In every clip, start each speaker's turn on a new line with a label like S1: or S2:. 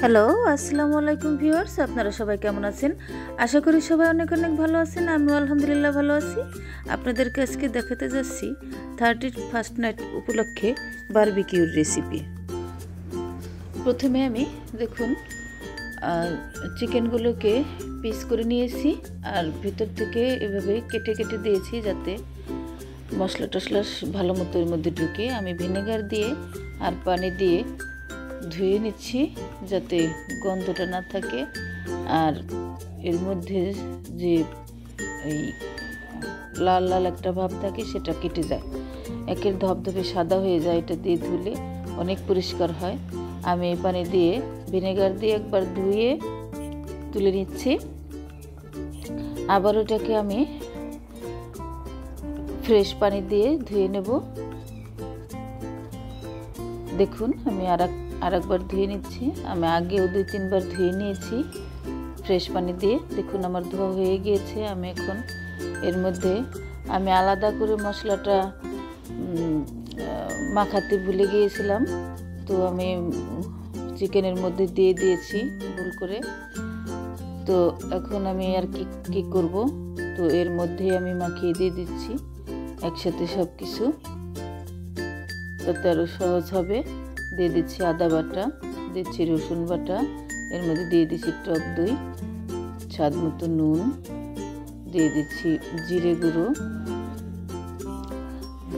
S1: Hello, আসসালামু আলাইকুম viewers, আপনারা সবাই কেমন আছেন? আশা করি সবাই অনেক অনেক ভালো আছেন। আমিও আলহামদুলিল্লাহ ভালো আছি। আপনাদেরকে আজকে দেখাতে যাচ্ছি 31st নাইট উপলক্ষে বারবিকিউর রেসিপি। প্রথমে আমি দেখুন চিকেনগুলোকে পিস করে নিয়েছি আর ভিতর থেকে এভাবে কেটে কেটে দিয়েছি যাতে মশলা টশলা ভালো মতো এর মধ্যে ঢুকে। আমি ভিনেগার দিয়ে আর পানি দিয়ে ধুয়ে নিচ্ছি যাতে গন্ধটা না থাকে আর এর মধ্যে যে এই লাল লাল একটা ভাব থাকে সেটা কেটে যায়, একের ধপধপে সাদা হয়ে যায়। এটা দিয়ে ধুলে অনেক পরিষ্কার হয়। আমি এই পানি দিয়ে ভিনেগার দিয়ে একবার ধুয়ে তুলে নিচ্ছি। আবার ওটাকে আমি ফ্রেশ পানি দিয়ে ধুয়ে নেব। দেখুন আমি আরেকবার ধুয়ে নিচ্ছি। আমি আগেও 2-3 বার ধুয়ে নিয়েছি ফ্রেশ পানি দিয়ে। দেখুন আমার ধোয়া হয়ে গিয়েছে। আমি এখন এর মধ্যে আমি আলাদা করে মশলাটা মাখাতে ভুলে গিয়েছিলাম, তো আমি চিকেনের মধ্যে দিয়ে দিয়েছি ভুল করে। তো এখন আমি আর কি করব, তো এর মধ্যে আমি মাখিয়ে দিয়ে দিচ্ছি একসাথে সব কিছু, তাতে আরও সহজ হবে। দিয়ে দিচ্ছি আদা বাটা, দিচ্ছি রসুন বাটা, এর মধ্যে দিয়ে দিচ্ছি টক দই, স্বাদ মতো নুন, দিয়ে দিচ্ছি জিরে গুঁড়ো,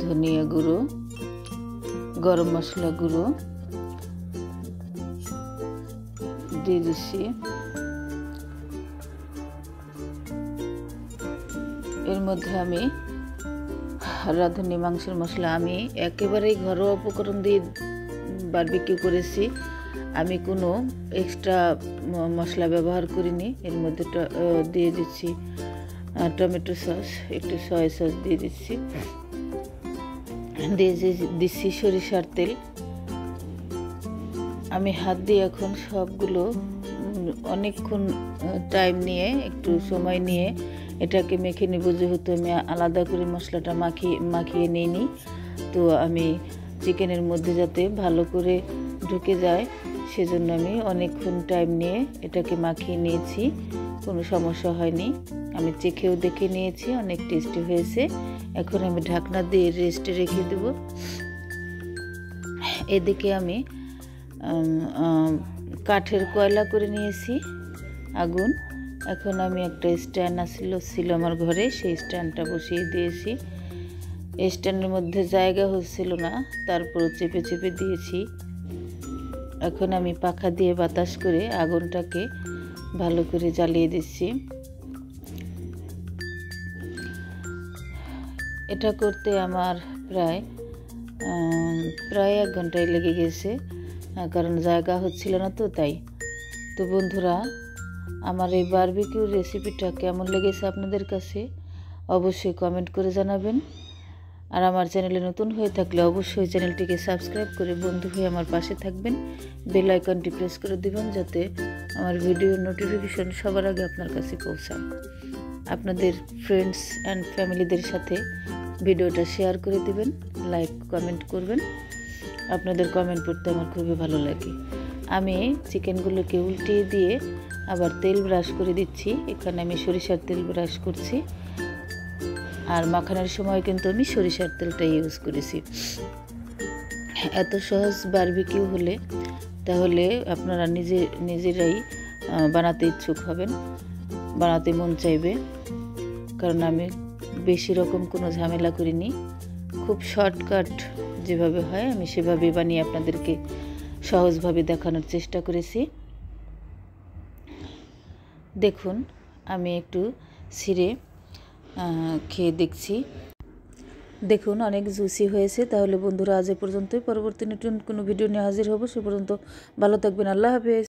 S1: ধনিয়া গুঁড়ো, গরম মশলা গুঁড়ো দিয়ে দিচ্ছি। এর মধ্যে আমি রাঁধুনি মাংসের মশলা, আমি একেবারেই ঘরোয়া উপকরণ দিয়ে বারবিকিউ করেছি। আমি কোনো এক্সট্রা মশলা ব্যবহার করিনি। এর মধ্যে দিয়ে দিচ্ছি টমেটো সস, একটু সয়া সস দিয়ে দিচ্ছি, দিয়ে দিচ্ছি সরিষার তেল। আমি হাত দিয়ে এখন সবগুলো অনেকক্ষণ টাইম নিয়ে, একটু সময় নিয়ে এটাকে মেখে নেব, যেহেতু আমি আলাদা করে মশলাটা মাখিয়ে নিইনি। তো আমি চিকেনের মধ্যে যাতে ভালো করে ঢুকে যায় সেজন্য আমি অনেকক্ষণ টাইম নিয়ে এটাকে মাখিয়ে নিয়েছি, কোনো সমস্যা হয়নি। আমি চেখেও দেখে নিয়েছি, অনেক টেস্টি হয়েছে। এখন আমি ঢাকনা দিয়ে রেস্টে রেখে দেব। এদিকে আমি কাঠের কয়লা করে নিয়েছি আগুন। এখন আমি একটা স্ট্যান্ড ছিল আমার ঘরে, সেই স্ট্যান্ডটা বসিয়ে দিয়েছি। এই স্ট্যান্ডের মধ্যে জায়গা হচ্ছিল না, তারপর চেপে চেপে দিয়েছি। এখন আমি পাখা দিয়ে বাতাস করে আগুনটাকে ভালো করে জ্বালিয়ে দিচ্ছি। এটা করতে আমার প্রায় 1 ঘন্টায় লেগে গেছে, কারণ জায়গা হচ্ছিল না তো তাই। তো বন্ধুরা, আমার এই বারবিকিউ রেসিপিটা কেমন লেগেছে আপনাদের কাছে অবশ্যই কমেন্ট করে জানাবেন। আর আমার চ্যানেলে নতুন হয়ে থাকলে অবশ্যই চ্যানেলটিকে সাবস্ক্রাইব করে বন্ধু হয়ে আমার পাশে থাকবেন। বেল আইকনটি প্রেস করে দিবেন যাতে আমার ভিডিওর নোটিফিকেশন সবার আগে আপনার কাছে পৌঁছায়। আপনাদের ফ্রেন্ডস অ্যান্ড ফ্যামিলিদের সাথে ভিডিওটা শেয়ার করে দিবেন, লাইক কমেন্ট করবেন। আপনাদের কমেন্ট পড়তে আমার খুবই ভালো লাগে। আমি চিকেনগুলোকে উল্টিয়ে দিয়ে আবার তেল ব্রাশ করে দিচ্ছি। এখানে আমি সরিষার তেল ব্রাশ করছি, আর মাখানোর সময় কিন্তু আমি সরিষার তেলটা ইউজ করেছি। এত সহজ বারবিকিউ হলে তাহলে আপনারা নিজেরাই বানাতে ইচ্ছুক হবেন, বানাতে মন চাইবে। কারণ আমি বেশি রকম কোনো ঝামেলা করিনি, খুব শর্টকাট যেভাবে হয় আমি সেভাবে বানিয়ে আপনাদেরকে সহজভাবে দেখানোর চেষ্টা করেছি। দেখুন আমি একটু ছিঁড়ে খেয়ে দেখছি। দেখুন অনেক জুসি হয়েছে। তাহলে বন্ধুরা আজ এ পর্যন্তই। পরবর্তী নতুন কোনো ভিডিও নিয়ে হাজির হব। সে পর্যন্ত ভালো থাকবেন। আল্লাহ হাফেজ।